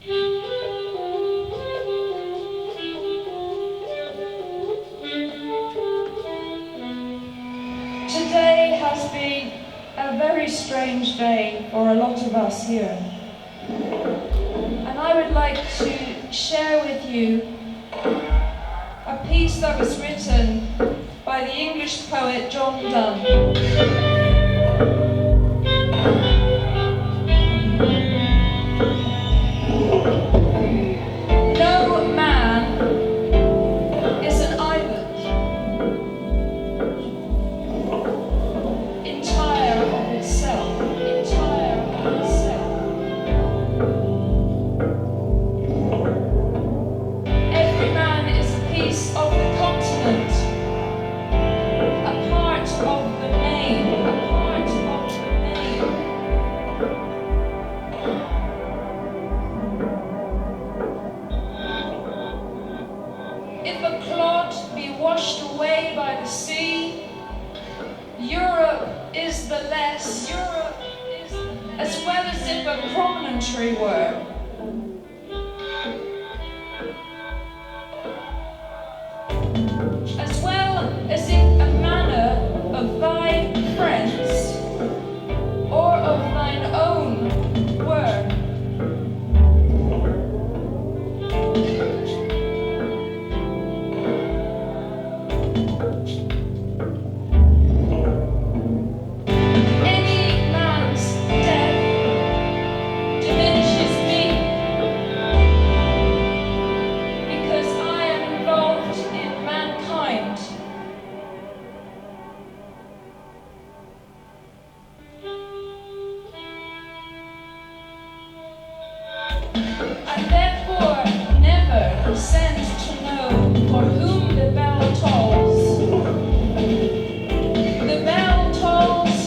Today has been a very strange day for a lot of us here. And I would like to share with you a piece that was written by the English poet John Donne. No man is an island, entire of itself, entire of itself. Every man is a piece of the continent, a part of the main, a part of the main. If a clod be washed away by the sea, Europe is the less, as well as if a promontory were. As well as if a manner of thy friends, or of thine own were. Any man's death diminishes me, because I am involved in mankind. And therefore never send to know for whom the bell tolls. The bell tolls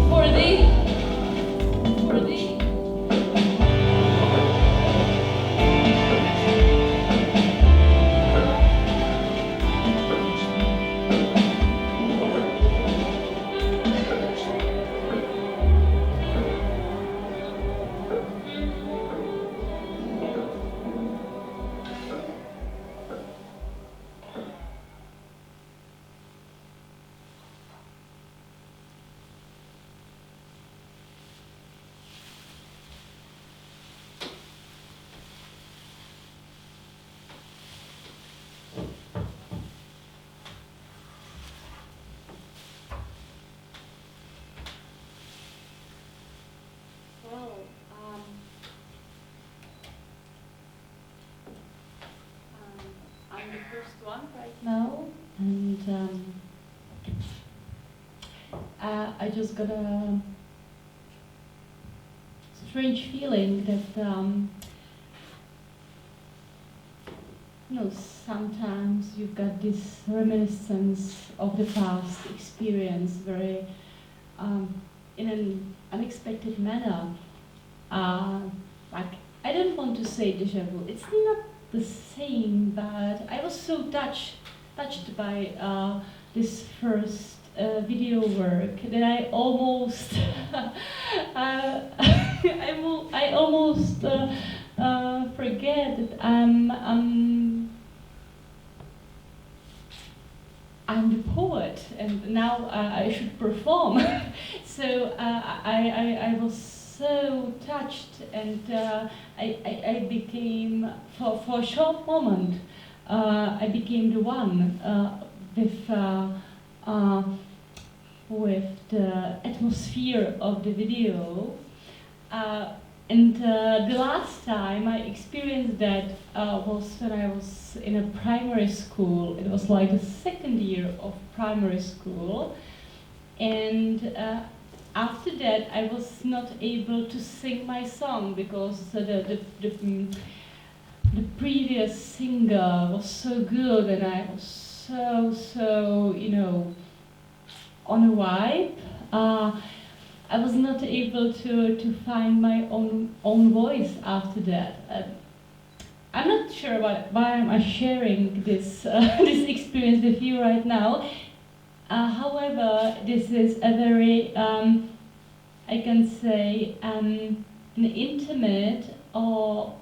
for thee, for thee. Well, I'm the first one right now, and I just got a strange feeling that sometimes you've got this reminiscence of the past experience very in an unexpected manner. Like, I don't want to say déjà vu. It's not the same, but I was so touched by this first video work that I almost I almost forget that I'm the poet, and now I should perform. So I was so touched, and I became, for a short moment, I became the one with the atmosphere of the video. And the last time I experienced that was when I was in a primary school. It was like the second year of primary school. And after that I was not able to sing my song because the previous singer was so good, and I was so on a vibe. I was not able to find my own voice after that. I'm not sure why I'm sharing this this experience with you right now. However, this is a very, I can say, an intimate or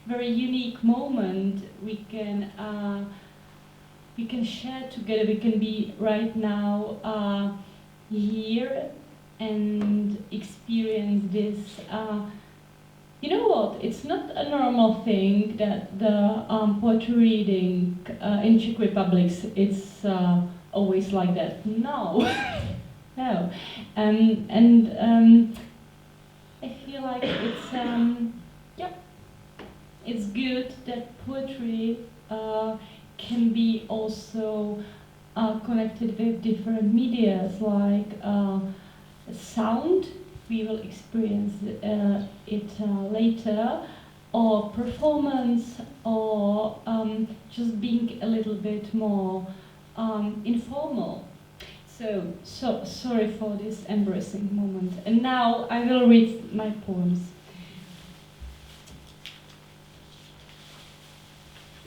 very unique moment we can share together. We can be right now here and experience this. You know what? It's not a normal thing that the poetry reading in Czech Republic it's always like that. No, no, and I feel like it's it's good that poetry can be also connected with different medias like sound. We will experience it later, or performance, or just being a little bit more informal. So sorry for this embarrassing moment. And now I will read my poems.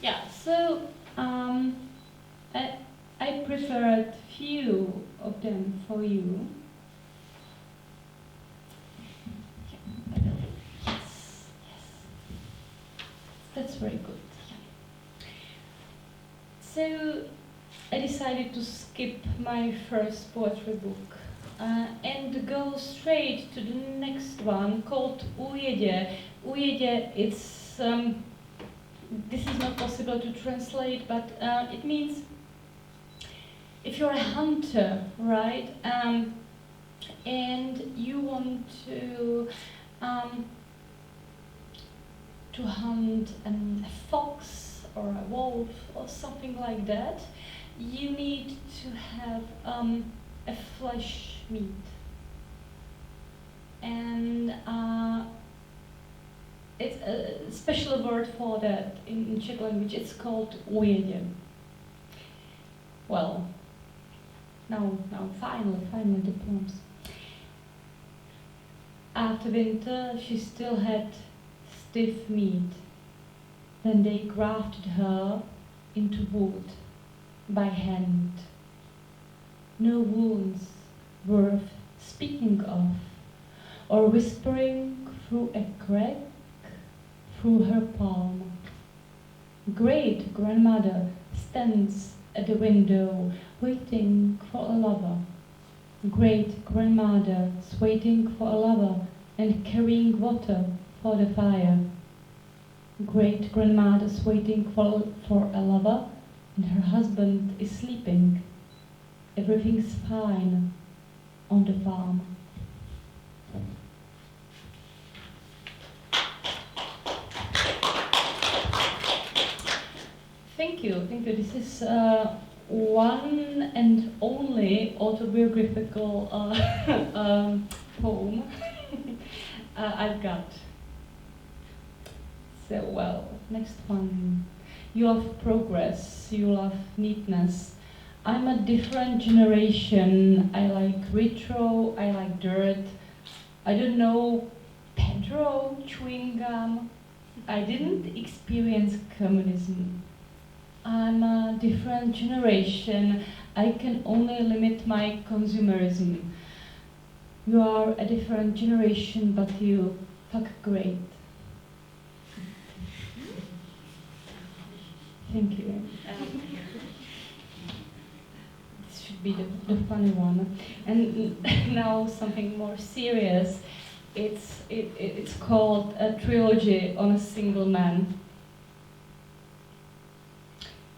Yeah, so I prepared few of them for you. That's very good. So I decided to skip my first poetry book and go straight to the next one called Ujedě. Ujedě, it's this is not possible to translate, but it means if you're a hunter, right, and you want to hunt a fox or a wolf or something like that, you need to have a flesh meat. And it's a special word for that in Czech language. It's called ujedě. Well, now finally the poems. After winter, she still had stiff meat. Then they grafted her into wood by hand. No wounds worth speaking of, or whispering through a crack through her palm. Great grandmother stands at the window waiting for a lover. Great grandmother is waiting for a lover and carrying water for the fire. Great grandmother's waiting for a lover and her husband is sleeping. Everything's fine on the farm. Thank you. This is one and only autobiographical poem I've got. So, well, next one. You love progress, you love neatness. I'm a different generation. I like retro, I like dirt. I don't know Pedro chewing gum. I didn't experience communism. I'm a different generation. I can only limit my consumerism. You are a different generation, but you fuck great. Thank you. This should be the funny one. And now something more serious. It's called a trilogy on a single man.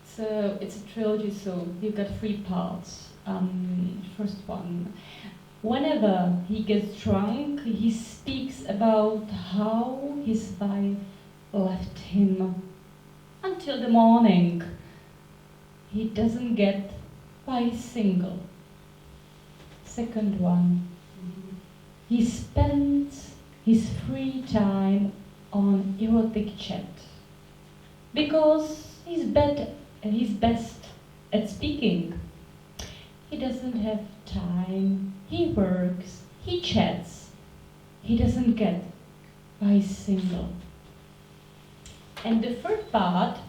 So it's a trilogy, so you've got 3 parts. First one. Whenever he gets drunk, he speaks about how his wife left him. Until the morning, he doesn't get by single. Second one. He spends his free time on erotic chat because he's best at speaking. He doesn't have time, he works, he chats, he doesn't get by single. And the third part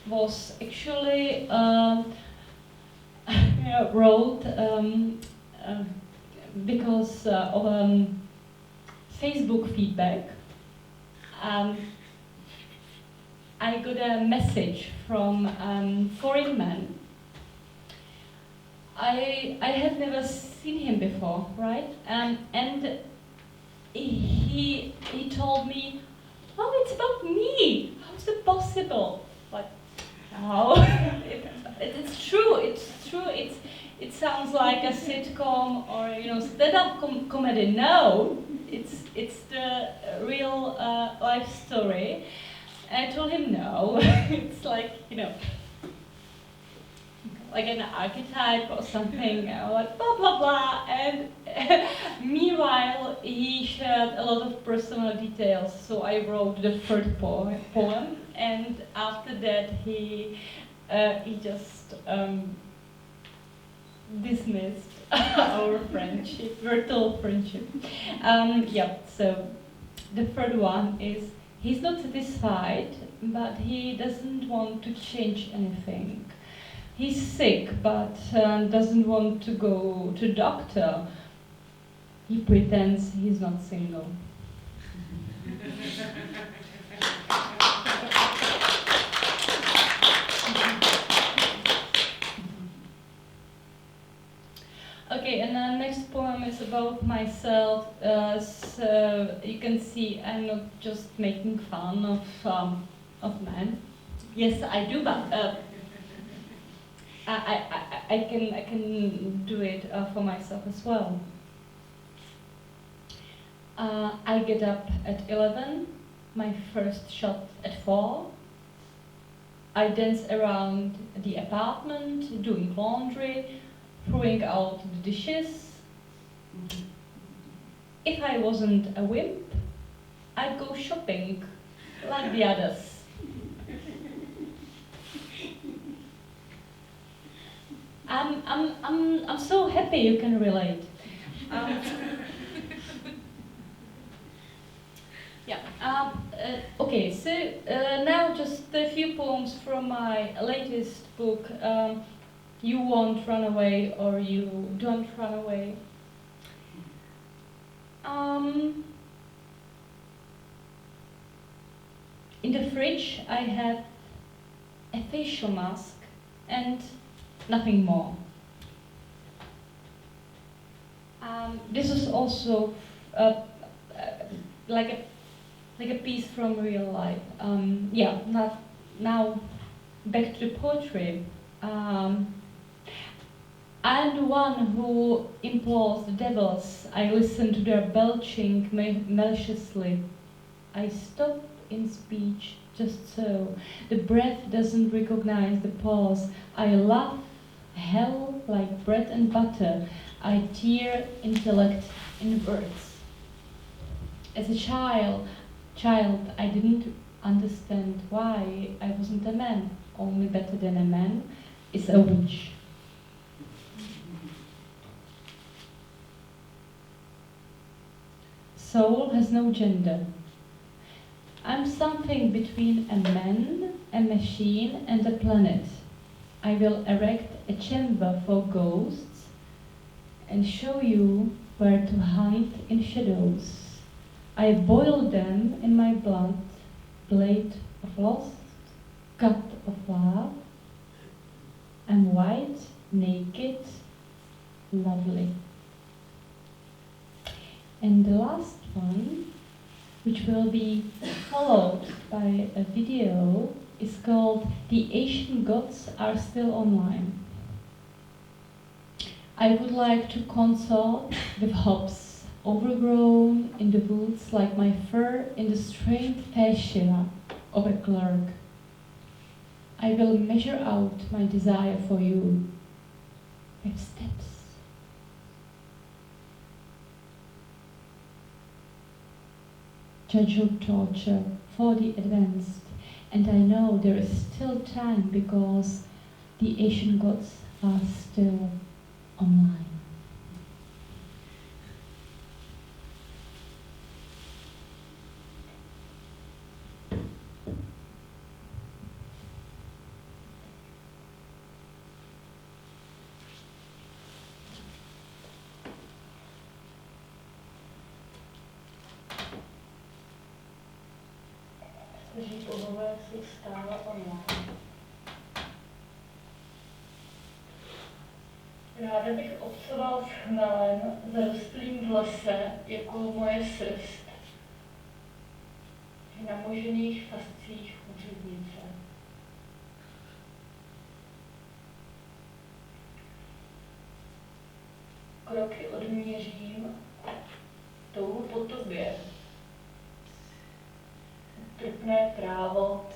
was actually wrote because of Facebook feedback. I got a message from foreign man. I have never seen him before, right? And he told me, "Oh, it's about me. How's it possible?" Like, how? It's true. It's true. It sounds like a sitcom or stand-up comedy. No, it's the real life story. And I told him no. It's like like an archetype or something, like blah blah blah. And meanwhile, he shared a lot of personal details. So I wrote the third poem, and after that he just dismissed our friendship, virtual friendship. Yeah. So the third one is he's not satisfied, but he doesn't want to change anything. He's sick, but doesn't want to go to doctor. He pretends he's not single. Okay, and the next poem is about myself. So you can see I'm not just making fun of men. Yes, I do, but. I can do it for myself as well. I get up at 11, my first shot at 4. I dance around the apartment, doing laundry, throwing out the dishes. If I wasn't a wimp, I'd go shopping like the others. I'm so happy you can relate. Okay, so now just a few poems from my latest book, You Won't Run Away or You Don't Run Away. In the fridge I have a facial mask and nothing more. This is also like a piece from real life. Now back to poetry. I'm the one who implores the devils. I listen to their belching maliciously. I stop in speech just so. The breath doesn't recognize the pause. I laugh hell like bread and butter. I tear intellect in words. As a child, I didn't understand why I wasn't a man. Only better than a man is a witch. Soul has no gender. I'm something between a man, a machine, and a planet. I will erect a chamber for ghosts and show you where to hunt in shadows. I boil them in my blood, blade of lost, cut of love. I'm white, naked, lovely. And the last one, which will be followed by a video, is called The Asian Gods Are Still Online. I would like to consort with hops, overgrown in the woods like my fur in the strained fascia of a clerk. I will measure out my desire for you with steps. Judge of torture for the advanced, and I know there is still time because the Asian gods are still online. kteří bohové jsou stále online. Ráda bych obcoval s chmelem zarostlým v lese jako moje srst, v namožených fascích úřednice. Kroky odměřím touhu po tobě. Trpné právo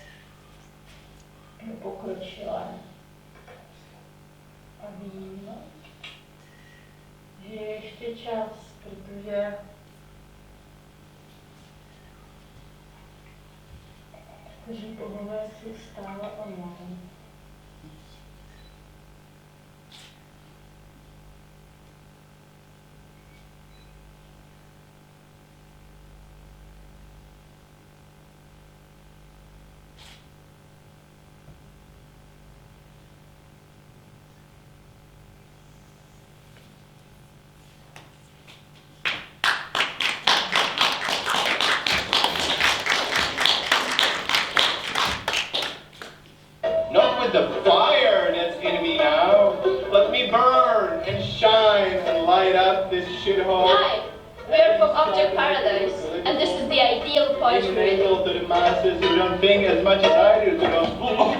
pro pokročilé. A vím, že je ještě čas, protože kteří bohové jsou stále online. The fire that's in me now. Let me burn and shine and light up this shithole. Hi, we're from Object Paradise, and this is the ideal point for it. To the masses who don't think as much as I do, who don't.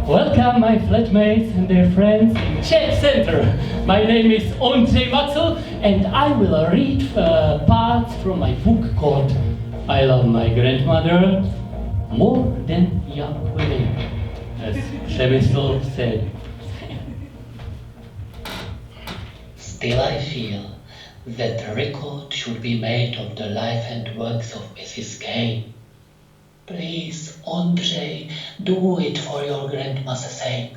Welcome my flatmates and their friends in Czech Center. My name is Ondřej Macl and I will read parts from my book called I Love My Grandmother More Than Young Women, as Přemysl said. Still I feel that a record should be made of the life and works of Mrs. K. Please, Ondřej, do it for your grandma's sake.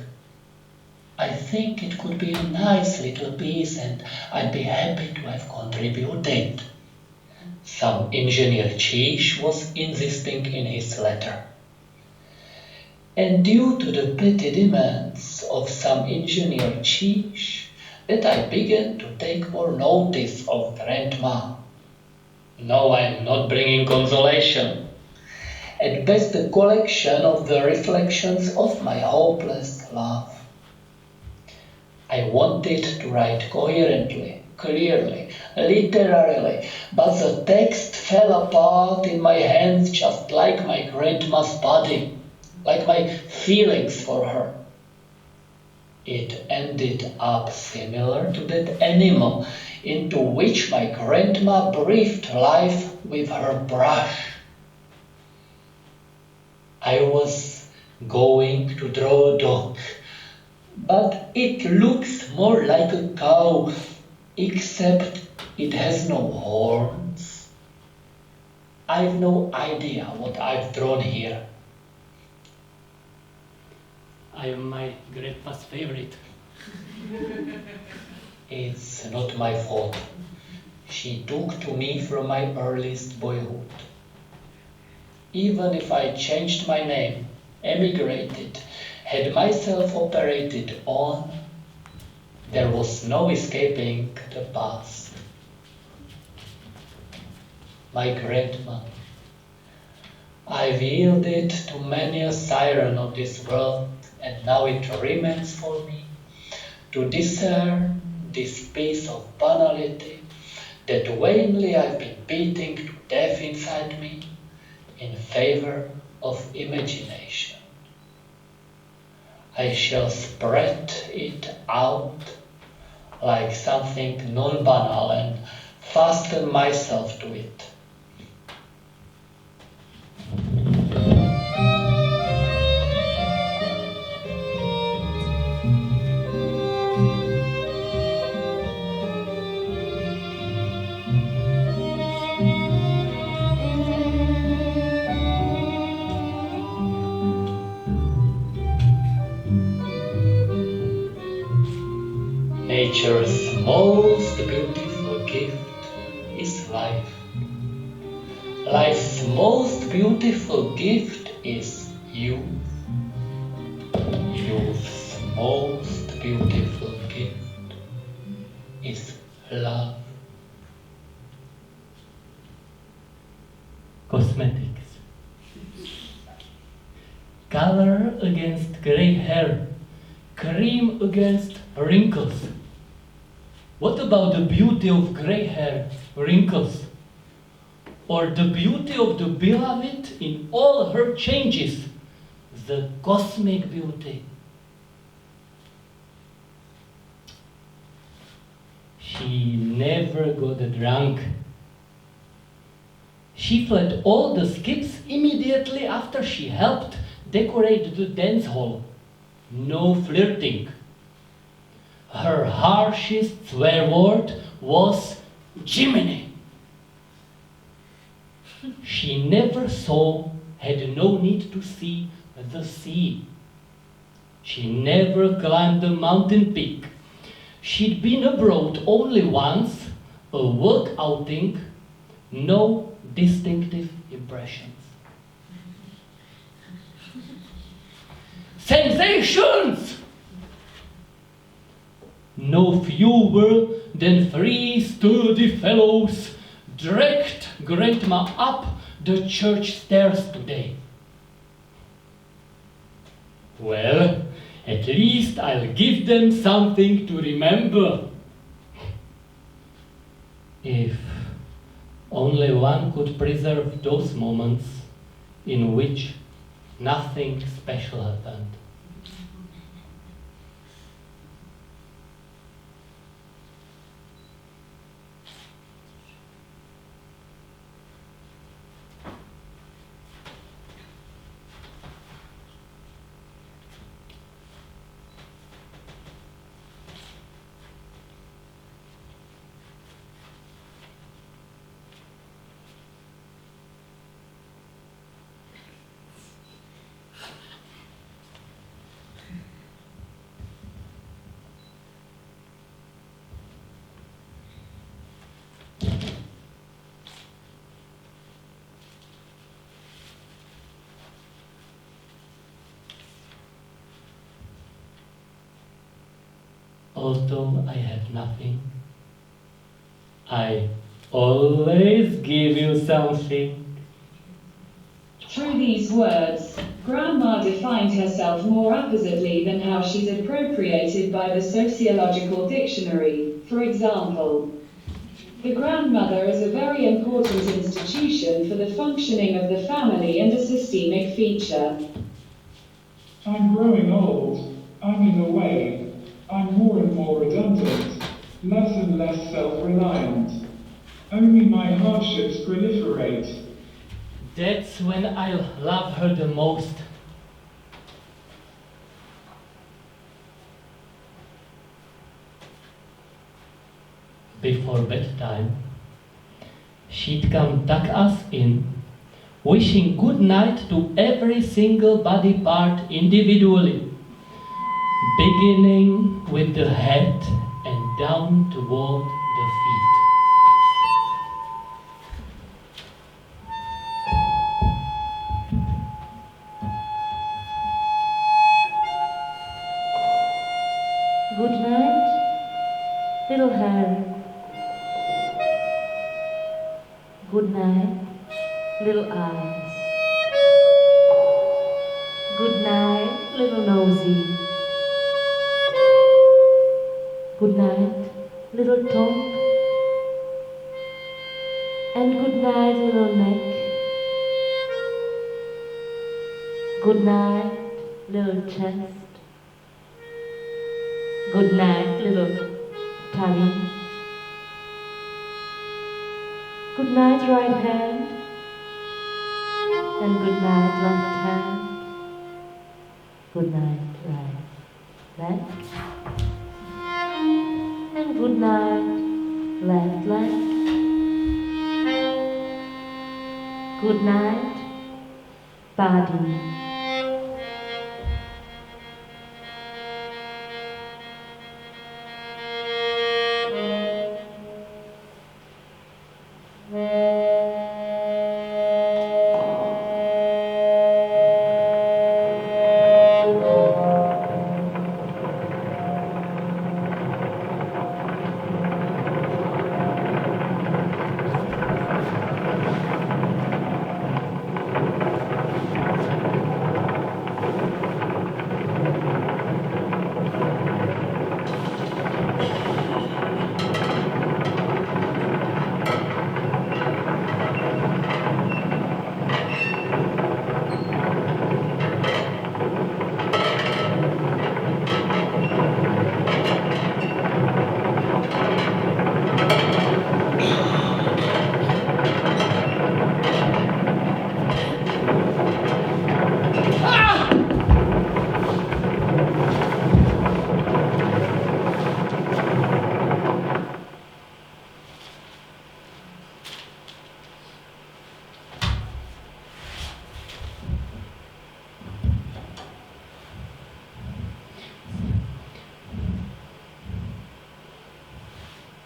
I think it could be a nice little piece and I'd be happy to have contributed. Some engineer Czech was insisting in his letter. And due to the petty demands of some engineer Czech, that I began to take more notice of grandma. No, I'm not bringing consolation. At best a collection of the reflections of my hopeless love. I wanted to write coherently, clearly, literarily, but the text fell apart in my hands just like my grandma's body, like my feelings for her. It ended up similar to that animal into which my grandma breathed life with her brush. I was going to draw a dog, but it looks more like a cow, except it has no horns. I've no idea what I've drawn here. I am my grandma's favorite. It's not my fault. She took to me from my earliest boyhood. Even if I changed my name, emigrated, had myself operated on, there was no escaping the past. My grandma. I've yielded to many a siren of this world, and now it remains for me to discern this piece of banality that vainly I've been beating to death inside me in favor of imagination. I shall spread it out like something non-banal and fasten myself to it. Nature's most beautiful gift is life. Life's most beautiful gift is youth. Youth's most beautiful gift is love. Cosmetics. Color against gray hair. Cream against wrinkles. What about the beauty of gray hair, wrinkles? Or the beauty of the beloved in all her changes, the cosmic beauty? She never got drunk. She fled all the skips immediately after she helped decorate the dance hall. No flirting. Her harshest swear word was Jiminy. She never saw, had no need to see the sea. She never climbed a mountain peak. She'd been abroad only once, a work outing, no distinctive impressions. Sensations! No fewer than 3 sturdy fellows dragged Grandma up the church stairs today. Well, at least I'll give them something to remember. If only one could preserve those moments in which nothing special happened. Although I have nothing, I always give you something. Through these words, Grandma defined herself more appositely than how she's appropriated by the sociological dictionary. For example, the grandmother is a very important institution for the functioning of the family and a systemic feature. I'm growing old. I'm in the way. I'm more and more redundant, less and less self-reliant. Only my hardships proliferate. That's when I'll love her the most. Before bedtime, she'd come tuck us in, wishing good night to every single body part individually, beginning with the head and down toward the feet. Good night, little eyes. Good night, little nosy. Good night, little tongue. And good night, little neck. Good night, little chest. Good night, little tummy. Good night, right hand. And good night, left hand. Good night, right leg. And good night, left leg. Good night, body.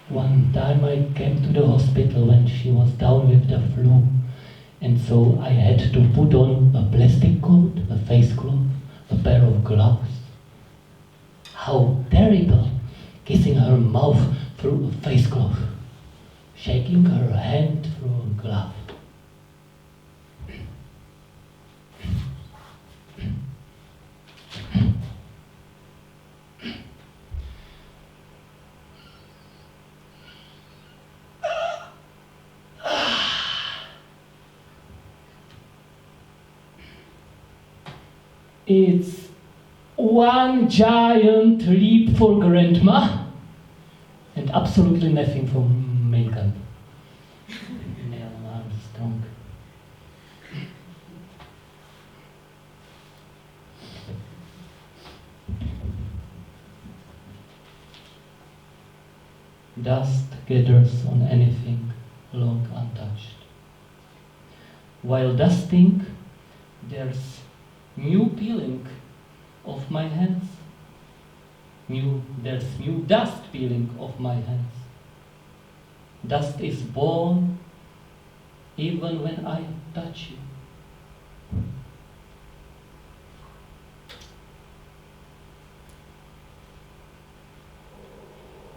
One time I came to the hospital when she was down with the flu, and so I had to put on a plastic coat, a face cloth, a pair of gloves. How terrible, kissing her mouth through a face cloth, shaking her hand through a glove. It's one giant leap for Grandma and absolutely nothing for Megan. Neil Armstrong. Dust gathers on anything long untouched. While dusting, there's new peeling of my hands. There's new dust peeling of my hands. Dust is born even when I touch you.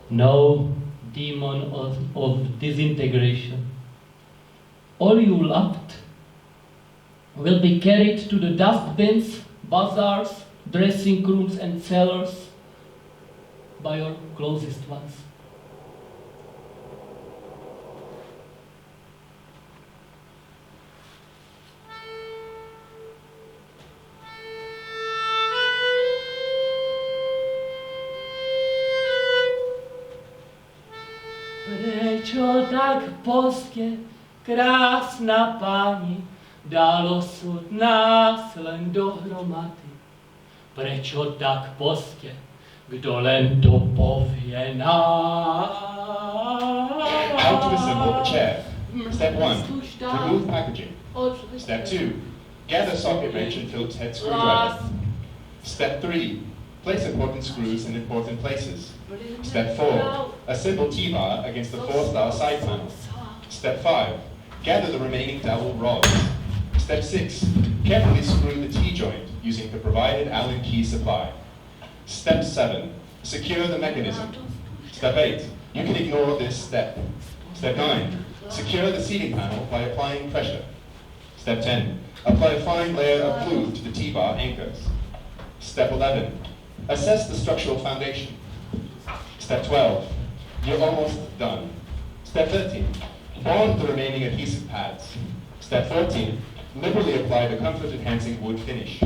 No demon of disintegration. All you loved will be carried to the dustbins, bazaars, dressing rooms and cellars by your closest ones. Prečo tak pozdě, krásná paní, dal osud nás len dohromady? Prečo tak pozdě, kdo len to povie nám? How to assemble a chair. Step 1, remove packaging. Step 2, gather socket wrench and Phillips head screwdriver. Step 3, place important screws in important places. Step 4, assemble T-bar against the 4-star side panel. Step 5, gather the remaining dowel rods. Step 6, carefully screw the T-joint using the provided Allen key supply. Step 7, secure the mechanism. Step 8, you can ignore this step. Step 9, Secure the seating panel by applying pressure. Step 10. Apply a fine layer of glue to the T-bar anchors. Step 11. Assess the structural foundation. Step 12. You're almost done. Step 13. Bond the remaining adhesive pads. Step 14. Liberally apply the comfort-enhancing wood finish.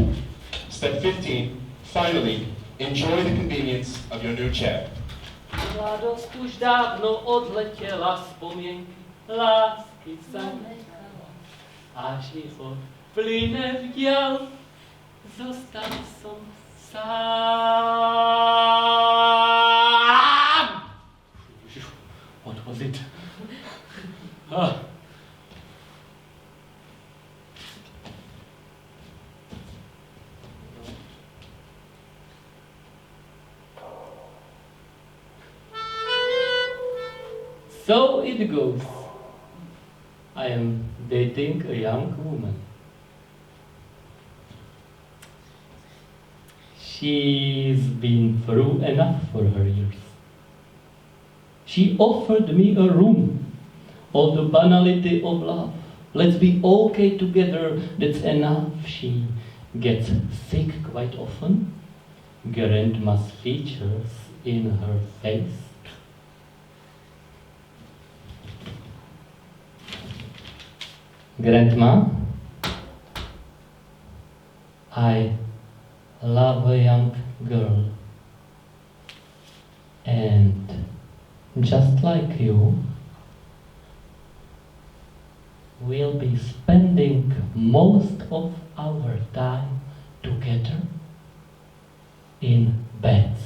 Step 15. Finally, enjoy the convenience of your new chair. Mladost už dávno odletěla, vzpomínky, lásky sen. A život plyne vděl, zostal som sám. Odvozit. So it goes. I am dating a young woman. She's been through enough for her years. She offered me a room. All the banality of love. Let's be okay together, that's enough. She gets sick quite often. Grandma's features in her face. Grandma, I love a young girl, and just like you, we'll be spending most of our time together in beds.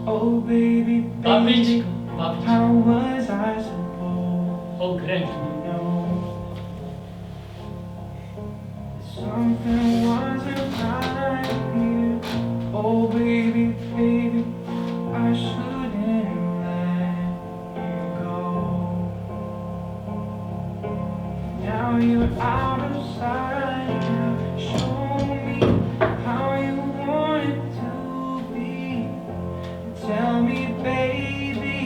Oh baby, baby, how was I supposed Oh, great. to know something wasn't right here? Oh baby, baby, I shouldn't let you go. Now you're out of sight. Show me how you want it to be. Tell me, baby,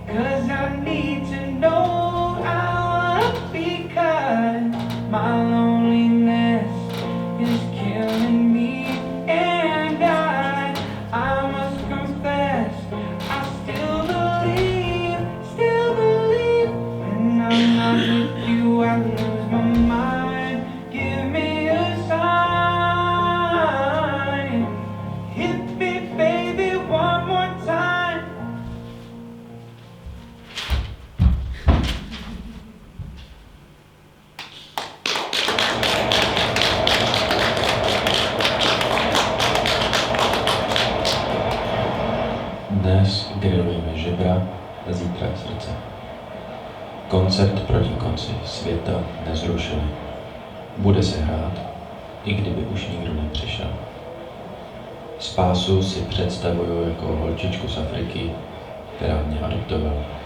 'cause I need to know how, because my loneliness is killing me, and I must confess, I still believe, when I'm not with you, I lose my mind. Give me a sign, hit me, baby, one more time. Dnes grillujeme žebra, zítra srdce. Koncert proti konci světa nezrušený. Bude se hrát, i kdyby už nikdo nepřišel. Spásu si představuju jako holčičku z Afriky, která mě adoptovala.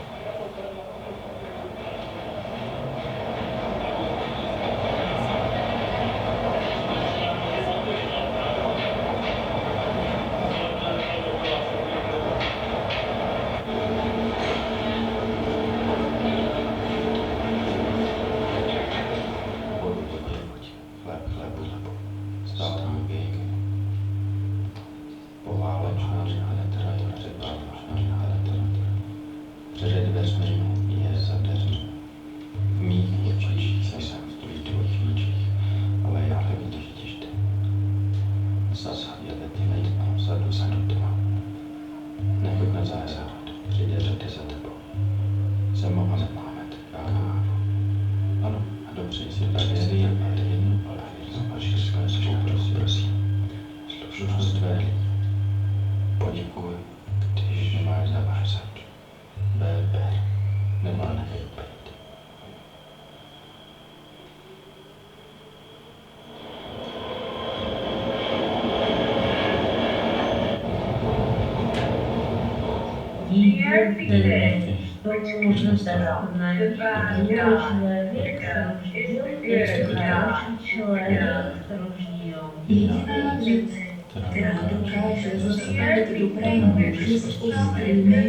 která dokáže zastavit dopravu přizpůsobíme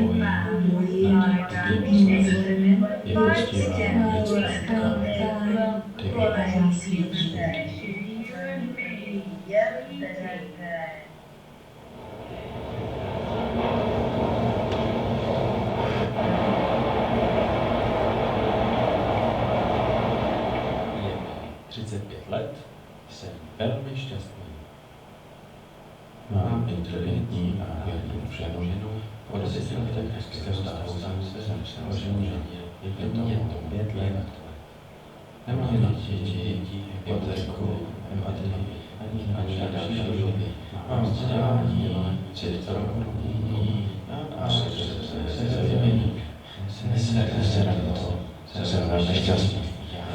Je mi 35 let, jsem velmi šťastný. Mám inteligentní a věrnou ženu, po 10 letech hezkého vztahu jsem oženil, je to 5 let. Nemám děti, hypotéku, ani další životy. Mám vzdělání, 3 rodiny a jsem velmi šťastný.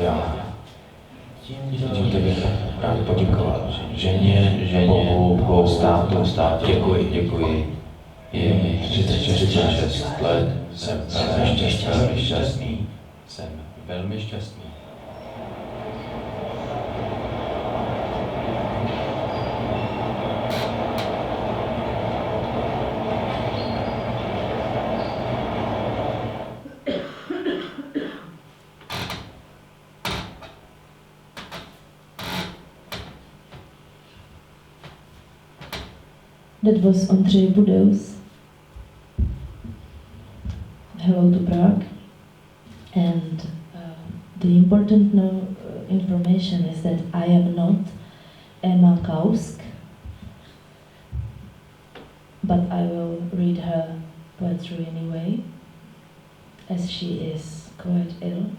Já. Tímto bych rád poděkoval ženě, Bohu, státu. Děkuji. Je mi 36 let, jsem velmi šťastný. That was Ondřej Buddeus. Hello to Prague. And the important information is that I am not Emma Kausc, but I will read her poetry anyway, as she is quite ill.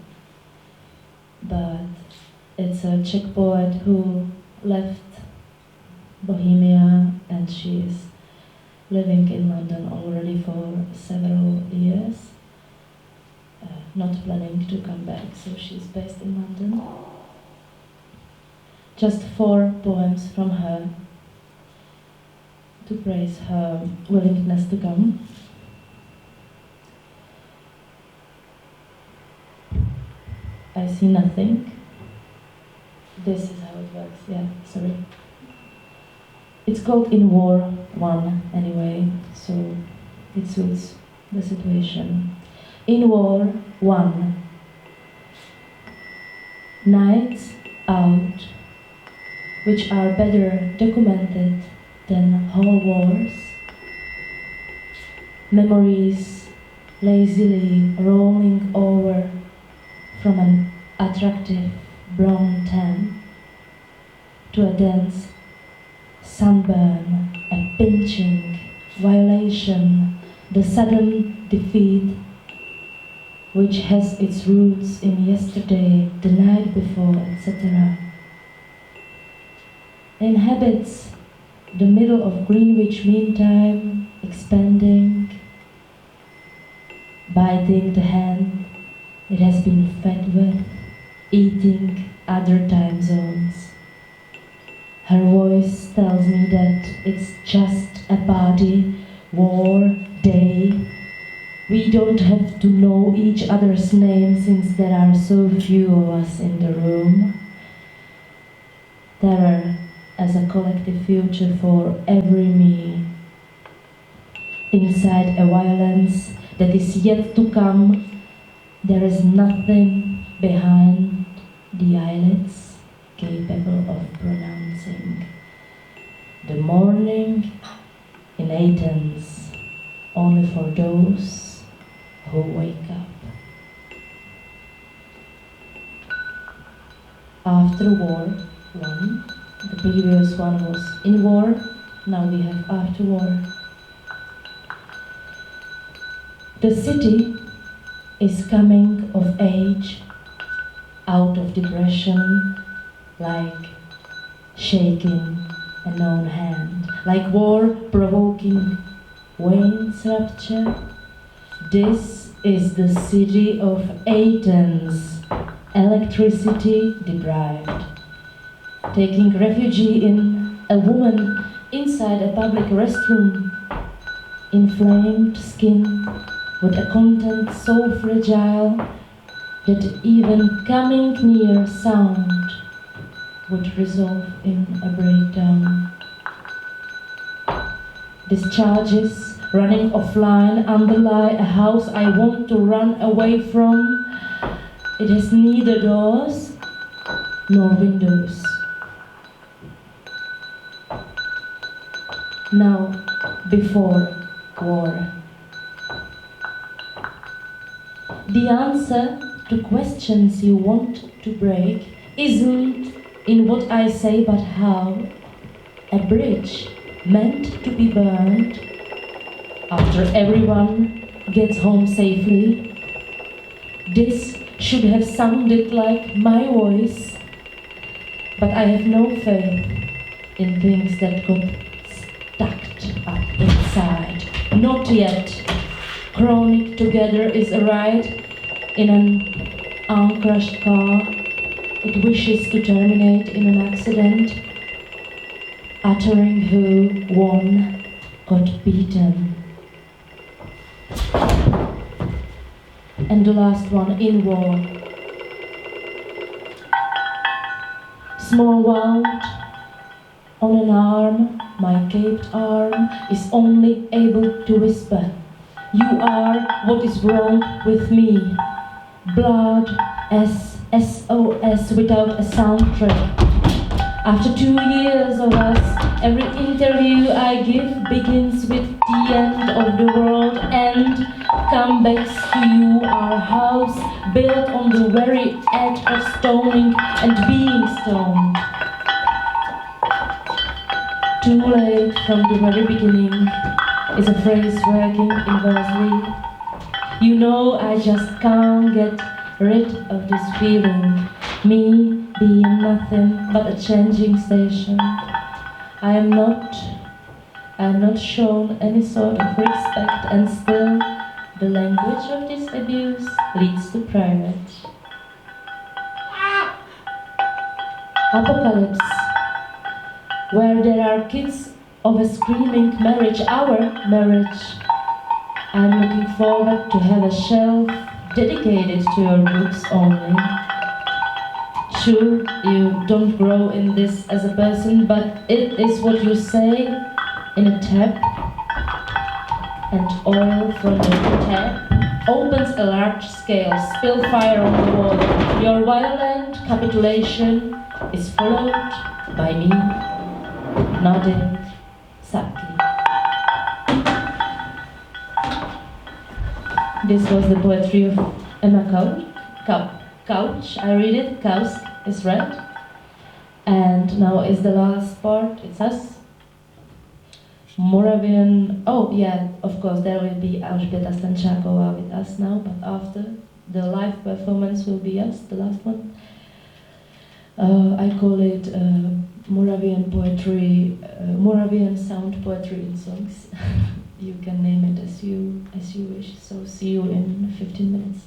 But it's a Czech poet who left Bohemia, and she is living in London already for several years, not planning to come back, so she's based in London. Just 4 poems from her to praise her willingness to come. I see nothing. This is how it works, yeah, sorry. It's called In War 1 anyway, so it suits the situation. In War 1. Nights out, which are better documented than whole wars. Memories lazily rolling over from an attractive brown tan to a dense sunburn, a pinching violation, the sudden defeat which has its roots in yesterday, the night before, etc. Inhabits the middle of Greenwich Mean Time, expanding, biting the hand it has been fed with, eating other time zones. Her voice tells me that it's just a party, war, day. We don't have to know each other's names since there are so few of us in the room. Terror as a collective future for every me. Inside a violence that is yet to come, there is nothing behind the eyelids capable of pronouncing. The morning in Athens, only for those who wake up. After War 1, the previous one was In War, now we have After War. The city is coming of age, out of depression, like shaking a known hand, like war-provoking Wayne's rapture. This is the city of Athens, electricity deprived, taking refuge in a woman inside a public restroom, inflamed skin, with a content so fragile that even coming near sound would result in a breakdown. Discharges running offline underlie a house I want to run away from. It has neither doors nor windows. Now, before war. The answer to questions you want to break isn't in what I say, but how. A bridge meant to be burned after everyone gets home safely. This should have sounded like my voice, but I have no faith in things that got stacked up inside. Not yet. Chronic together is a ride in an uncrushed car. It wishes to terminate in an accident, uttering who won, got beaten. And the last one, in war. Small wound on an arm, my caped arm is only able to whisper, "You are what is wrong with me." Blood as SOS without a soundtrack. After 2 years of us, every interview I give begins with the end of the world and comebacks to you, our house built on the very edge of stoning and being stoned. Too late from the very beginning is a phrase working inversely. You know, I just can't get rid of this feeling, me being nothing but a changing station. I am not shown any sort of respect, and still the language of this abuse leads to private. Apocalypse, where there are kids of a screaming marriage, our marriage. I'm looking forward to have a shelf dedicated to your books only. Sure, you don't grow in this as a person, but it is what you say in a tap, and oil from the tap opens a large-scale spill fire on the wall. Your violent capitulation is followed by me nodding sadly. This was the poetry of Emma Kausc. I read it. Kausc is read. And now is the last part. It's us. Moravian. Oh yeah, of course there will be Alžběta Stančáková with us now, but after the live performance will be us, the last one. I call it Moravian poetry, Moravian sound poetry in songs. You can name it as you wish. So see you in 15 minutes.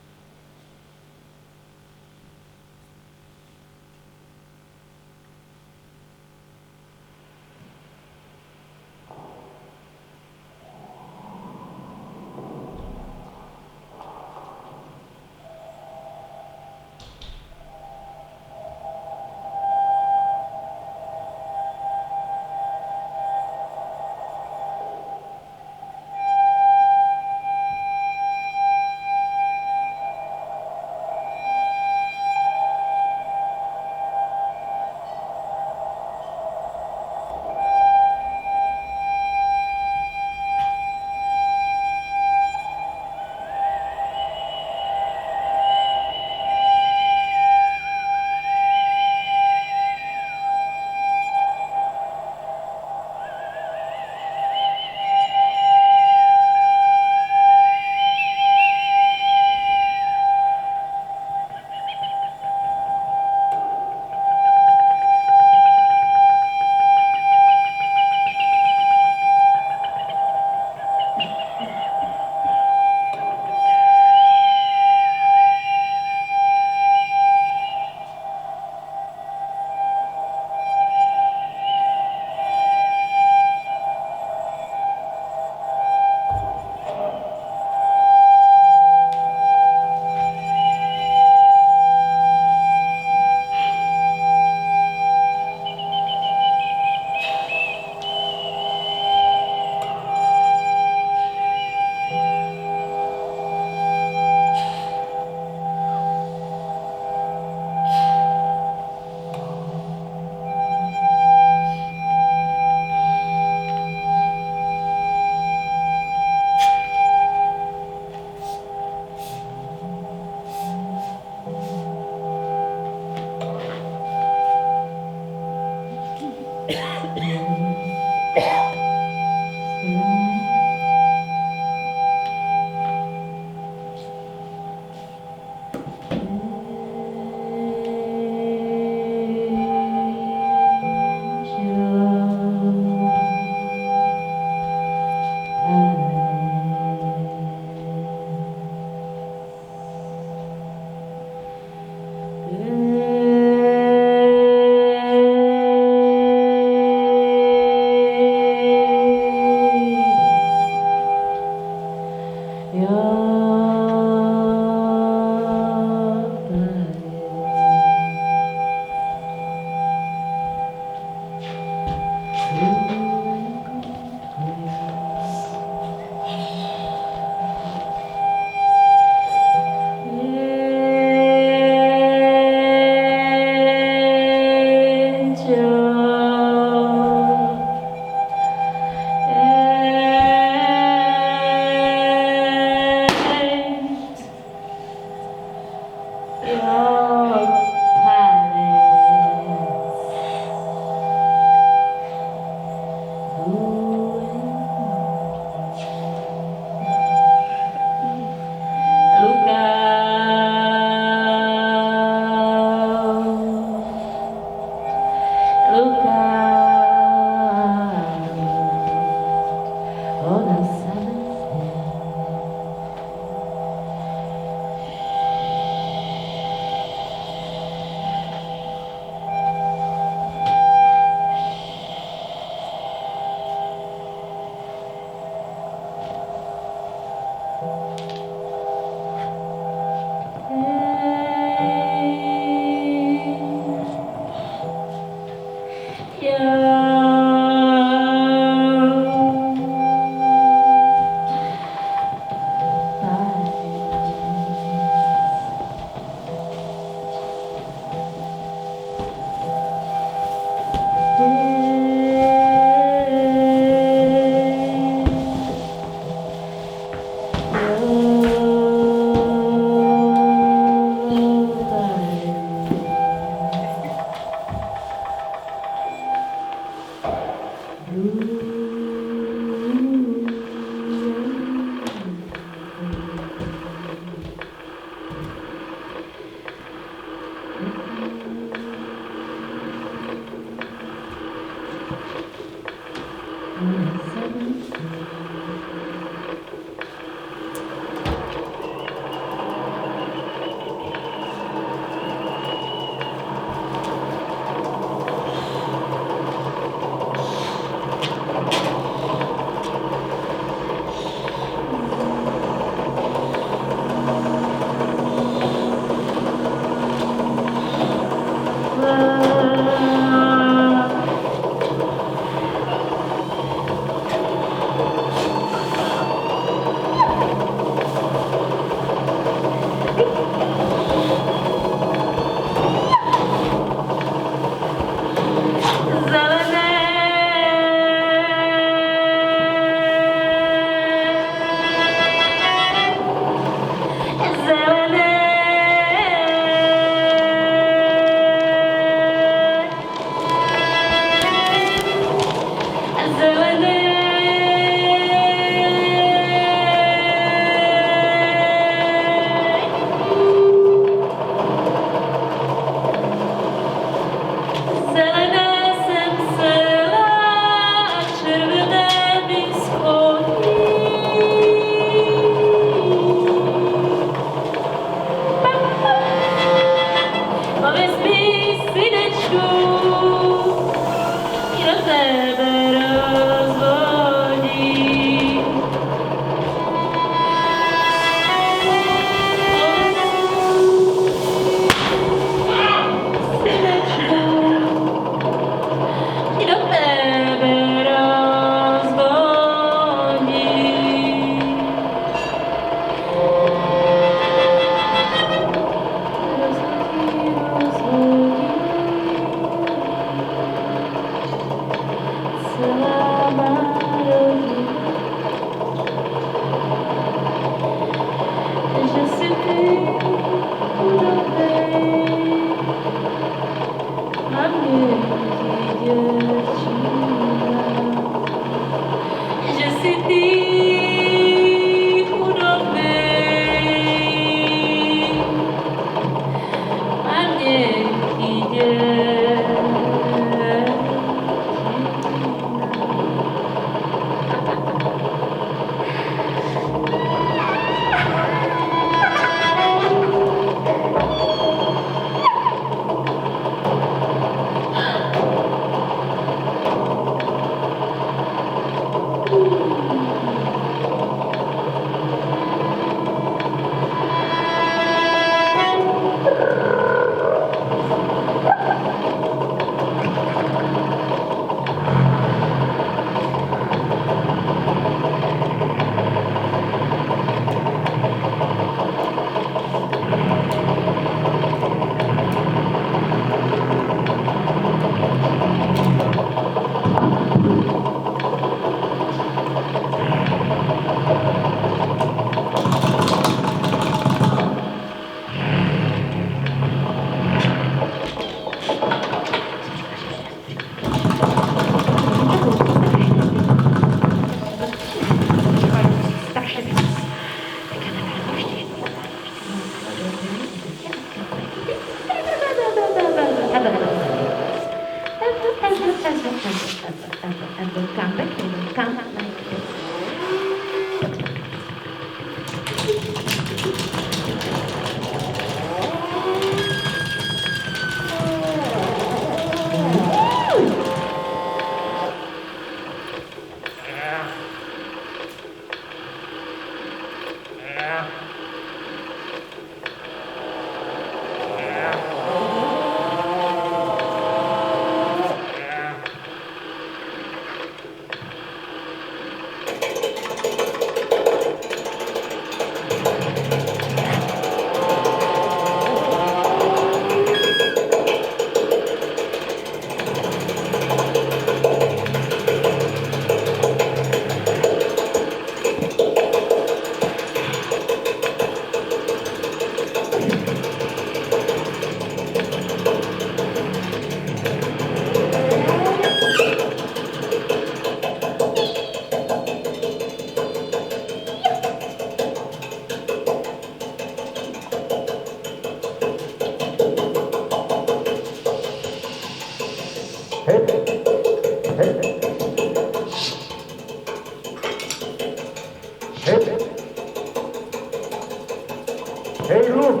Hey, look!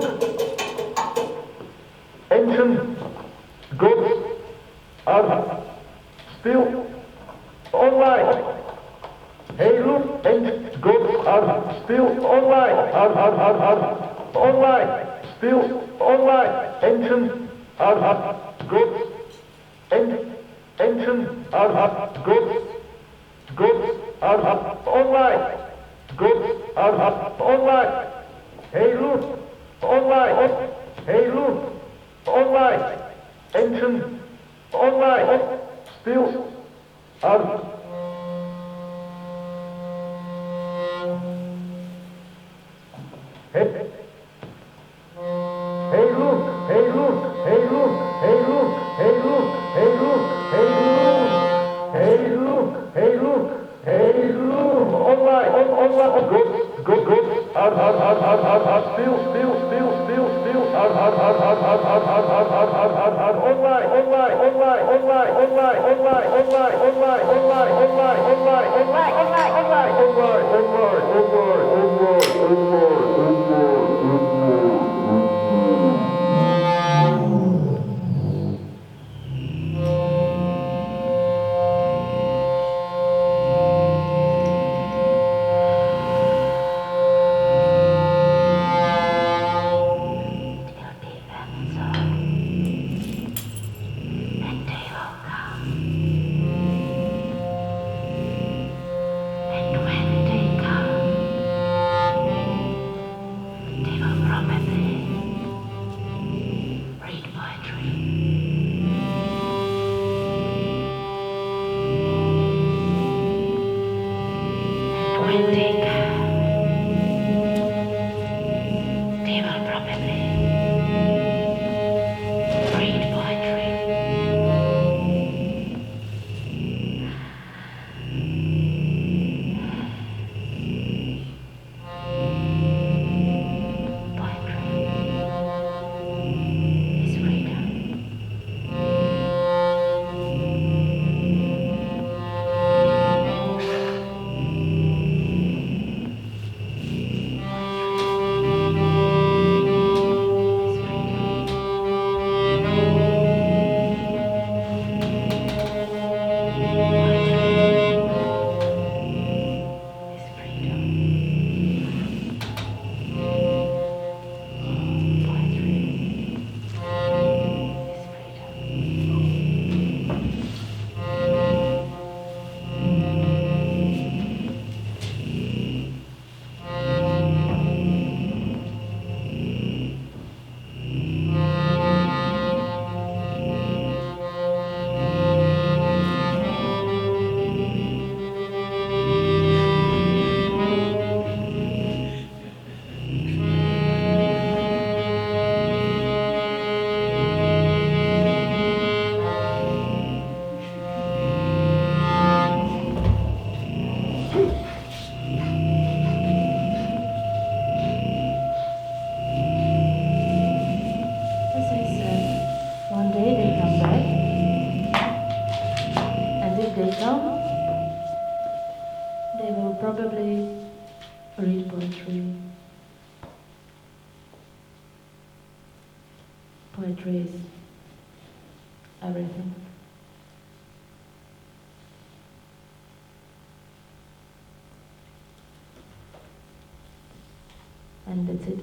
Ancient gods are still online. Hey, look! Ancient gods are still online. Online. Still online. Ancient gods. Ancient gods. Gods are online. Gods are online. Hey, look! Online. Hey, look! Online. Ancient. Online. Still are. Hey. Hey, look! Hey, look! Hey, look! Hey, look! Hey, look! Hey, look! Hey, look! Hey, look! Hey, look! Hey, look! Online! Online! Gods are still are online! Poetry is everything. And that's it.